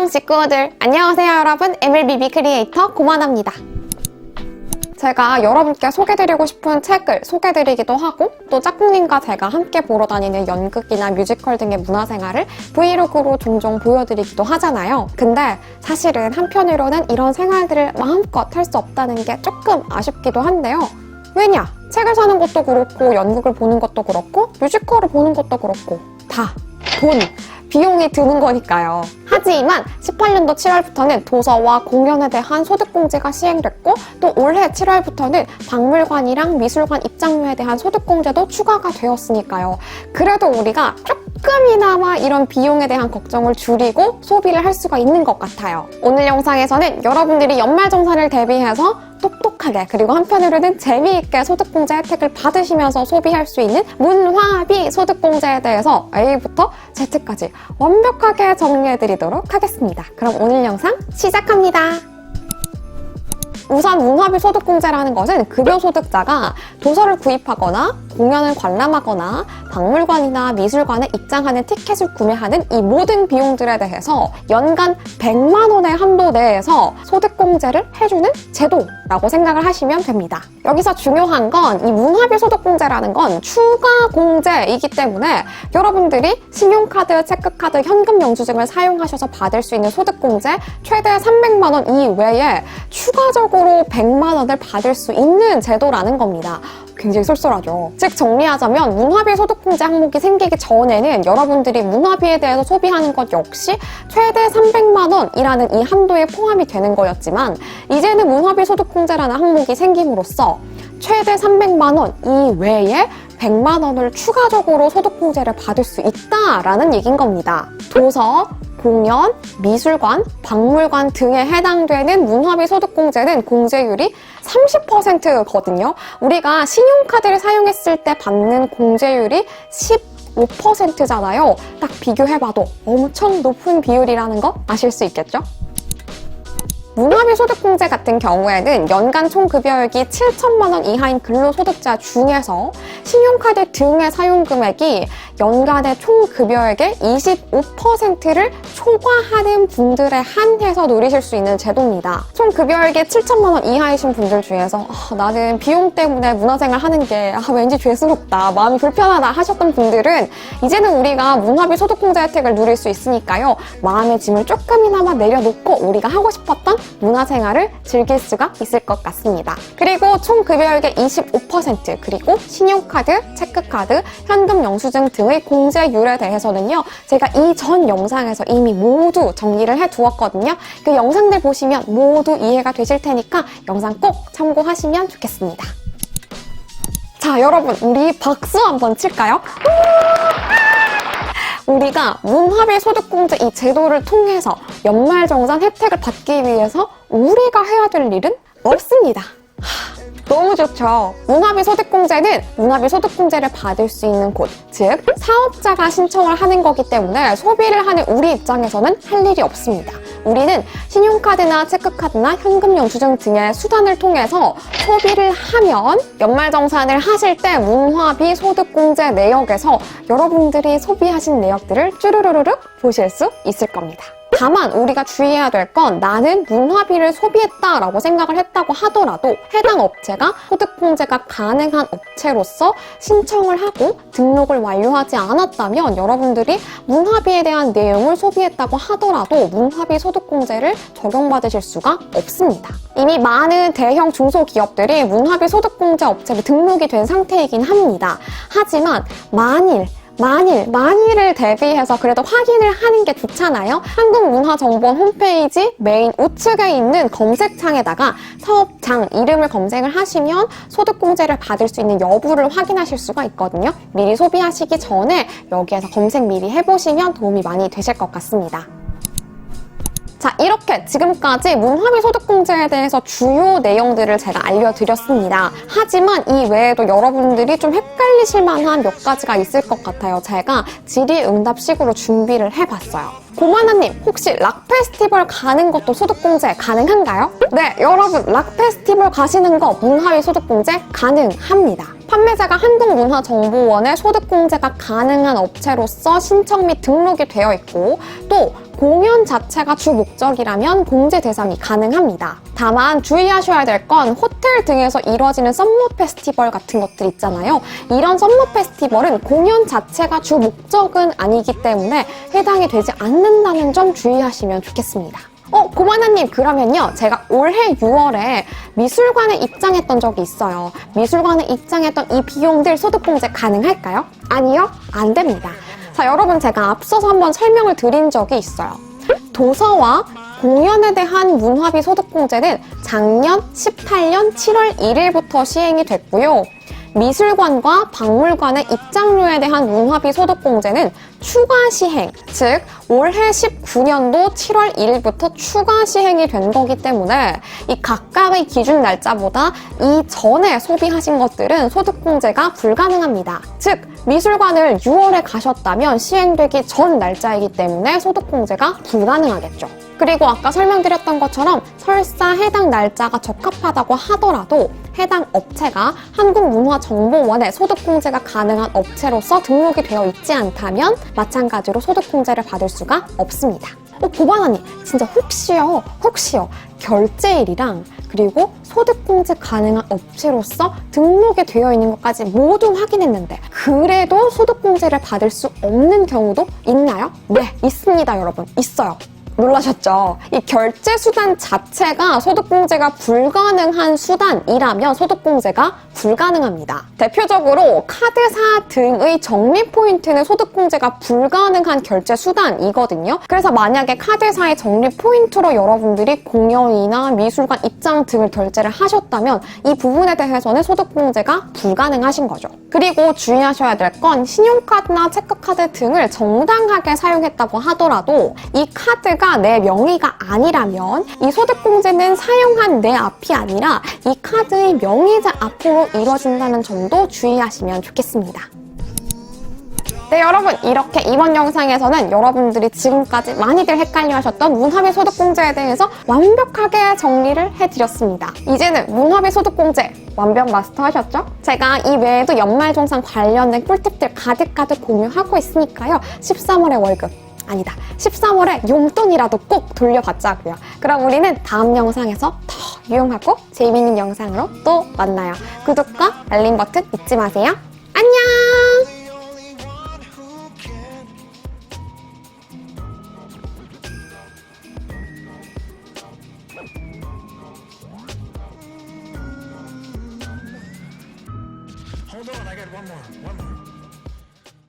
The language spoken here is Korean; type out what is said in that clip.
안녕 식구들. 안녕하세요 여러분. MLBB 크리에이터 고만합니다. 제가 여러분께 소개드리고 싶은 책을 소개드리기도 하고 또 짝꿍님과 제가 함께 보러 다니는 연극이나 뮤지컬 등의 문화생활을 브이로그로 종종 보여드리기도 하잖아요. 근데 사실은 한편으로는 이런 생활들을 마음껏 할 수 없다는 게 조금 아쉽기도 한데요. 왜냐? 책을 사는 것도 그렇고 연극을 보는 것도 그렇고 뮤지컬을 보는 것도 그렇고 다 돈, 비용이 드는 거니까요. 하지만 18년도 7월부터는 도서와 공연에 대한 소득공제가 시행됐고 또 올해 7월부터는 박물관이랑 미술관 입장료에 대한 소득공제도 추가가 되었으니까요. 그래도 우리가 조금이나마 이런 비용에 대한 걱정을 줄이고 소비를 할 수가 있는 것 같아요. 오늘 영상에서는 여러분들이 연말정산을 대비해서 똑똑하게 그리고 한편으로는 재미있게 소득공제 혜택을 받으시면서 소비할 수 있는 문화비 소득공제에 대해서 A부터 Z까지 완벽하게 정리해드리도록 하겠습니다. 그럼 오늘 영상 시작합니다. 우선 문화비 소득공제라는 것은 급여소득자가 도서를 구입하거나 공연을 관람하거나 박물관이나 미술관에 입장하는 티켓을 구매하는 이 모든 비용들에 대해서 연간 100만 원의 한도 내에서 소득공제를 해주는 제도라고 생각을 하시면 됩니다. 여기서 중요한 건 이 문화비 소득공제라는 건 추가 공제이기 때문에 여러분들이 신용카드, 체크카드, 현금 영수증을 사용하셔서 받을 수 있는 소득공제 최대 300만 원 이외에 추가적으로 100만 원을 받을 수 있는 제도라는 겁니다. 굉장히 쏠쏠하죠. 즉 정리하자면 문화비 소득공제 항목이 생기기 전에는 여러분들이 문화비에 대해서 소비하는 것 역시 최대 300만 원이라는 이 한도에 포함이 되는 거였지만 이제는 문화비 소득공제라는 항목이 생김으로써 최대 300만 원 이외에 100만 원을 추가적으로 소득공제를 받을 수 있다라는 얘기인 겁니다. 도서, 공연, 미술관, 박물관 등에 해당되는 문화비 소득공제는 공제율이 30%거든요. 우리가 신용카드를 사용했을 때 받는 공제율이 15%잖아요. 딱 비교해봐도 엄청 높은 비율이라는 거 아실 수 있겠죠? 문화비 소득공제 같은 경우에는 연간 총급여액이 7천만 원 이하인 근로소득자 중에서 신용카드 등의 사용금액이 연간의 총급여액의 25%를 초과하는 분들에 한해서 누리실 수 있는 제도입니다. 총급여액이 7천만 원 이하이신 분들 중에서 나는 비용 때문에 문화생활 하는 게 왠지 죄스럽다, 마음이 불편하다 하셨던 분들은 이제는 우리가 문화비 소득공제 혜택을 누릴 수 있으니까요. 마음의 짐을 조금이나마 내려놓고 우리가 하고 싶었던 문화생활을 즐길 수가 있을 것 같습니다. 그리고 총급여액의 25% 그리고 신용카드, 체크카드, 현금 영수증 등의 공제율에 대해서는요. 제가 이전 영상에서 이미 모두 정리를 해두었거든요. 그 영상들 보시면 모두 이해가 되실 테니까 영상 꼭 참고하시면 좋겠습니다. 자, 여러분 우리 박수 한번 칠까요? 우리가 문화비 소득공제 이 제도를 통해서 연말정산 혜택을 받기 위해서 우리가 해야 될 일은 없습니다. 너무 좋죠. 문화비 소득공제는 문화비 소득공제를 받을 수 있는 곳, 즉 사업자가 신청을 하는 거기 때문에 소비를 하는 우리 입장에서는 할 일이 없습니다. 우리는 신용카드나 체크카드나 현금 영수증 등의 수단을 통해서 소비를 하면 연말정산을 하실 때 문화비 소득공제 내역에서 여러분들이 소비하신 내역들을 쭈루루루룩 보실 수 있을 겁니다. 다만 우리가 주의해야 될 건 나는 문화비를 소비했다라고 생각을 했다고 하더라도 해당 업체가 소득공제가 가능한 업체로서 신청을 하고 등록을 완료하지 않았다면 여러분들이 문화비에 대한 내용을 소비했다고 하더라도 문화비 소득공제를 적용받으실 수가 없습니다. 이미 많은 대형 중소기업들이 문화비 소득공제 업체로 등록이 된 상태이긴 합니다. 하지만 만일을 대비해서 그래도 확인을 하는 게 좋잖아요. 한국문화정보원 홈페이지 메인 우측에 있는 검색창에다가 사업장 이름을 검색을 하시면 소득공제를 받을 수 있는 여부를 확인하실 수가 있거든요. 미리 소비하시기 전에 여기에서 검색 미리 해보시면 도움이 많이 되실 것 같습니다. 자, 이렇게 지금까지 문화비 소득공제에 대해서 주요 내용들을 제가 알려드렸습니다. 하지만 이 외에도 여러분들이 좀 헷갈리실 만한 몇 가지가 있을 것 같아요. 제가 질의응답식으로 준비를 해봤어요. 고마나님, 혹시 락 페스티벌 가는 것도 소득공제 가능한가요? 네, 여러분, 락 페스티벌 가시는 거 문화비 소득공제 가능합니다. 판매자가 한국문화정보원에 소득공제가 가능한 업체로서 신청 및 등록이 되어 있고, 또 공연 자체가 주 목적이라면 공제 대상이 가능합니다. 다만 주의하셔야 될 건 호텔 등에서 이뤄지는 썸머 페스티벌 같은 것들 있잖아요. 이런 썸머 페스티벌은 공연 자체가 주 목적은 아니기 때문에 해당이 되지 않는다는 점 주의하시면 좋겠습니다. 고마나님, 그러면요, 제가 올해 6월에 미술관에 입장했던 적이 있어요. 미술관에 입장했던 이 비용들 소득공제 가능할까요? 아니요, 안 됩니다. 자, 여러분, 제가 앞서서 한번 설명을 드린 적이 있어요. 도서와 공연에 대한 문화비 소득공제는 작년 18년 7월 1일부터 시행이 됐고요. 미술관과 박물관의 입장료에 대한 문화비 소득공제는 추가 시행, 즉 올해 19년도 7월 1일부터 추가 시행이 된 거기 때문에 이 각각의 기준 날짜보다 이전에 소비하신 것들은 소득공제가 불가능합니다. 즉 미술관을 6월에 가셨다면 시행되기 전 날짜이기 때문에 소득공제가 불가능하겠죠. 그리고 아까 설명드렸던 것처럼 설사 해당 날짜가 적합하다고 하더라도 해당 업체가 한국문화정보원에 소득공제가 가능한 업체로서 등록이 되어 있지 않다면 마찬가지로 소득공제를 받을 수가 없습니다. 고바나님, 진짜 혹시요 결제일이랑 그리고 소득공제 가능한 업체로서 등록이 되어 있는 것까지 모두 확인했는데 그래도 소득공제를 받을 수 없는 경우도 있나요? 네, 있습니다, 여러분. 있어요. 놀라셨죠? 이 결제 수단 자체가 소득공제가 불가능한 수단이라면 소득공제가 불가능합니다. 대표적으로 카드사 등의 적립 포인트는 소득공제가 불가능한 결제 수단이거든요. 그래서 만약에 카드사의 적립 포인트로 여러분들이 공연이나 미술관 입장 등을 결제를 하셨다면 이 부분에 대해서는 소득공제가 불가능하신 거죠. 그리고 주의하셔야 될 건 신용카드나 체크카드 등을 정당하게 사용했다고 하더라도 이 카드가 내 명의가 아니라면 이 소득공제는 사용한 내 앞이 아니라 이 카드의 명의자 앞으로 이루어진다는 점도 주의하시면 좋겠습니다. 네, 여러분, 이렇게 이번 영상에서는 여러분들이 지금까지 많이들 헷갈려하셨던 문화비 소득공제에 대해서 완벽하게 정리를 해드렸습니다. 이제는 문화비 소득공제 완벽 마스터하셨죠? 제가 이 외에도 연말정산 관련된 꿀팁들 가득가득 공유하고 있으니까요. 13월의 월급, 아니다, 13월에 용돈이라도 꼭 돌려받자고요. 그럼 우리는 다음 영상에서 더 유용하고 재미있는 영상으로 또 만나요. 구독과 알림 버튼 잊지 마세요. 안녕! Hold on, I got one more.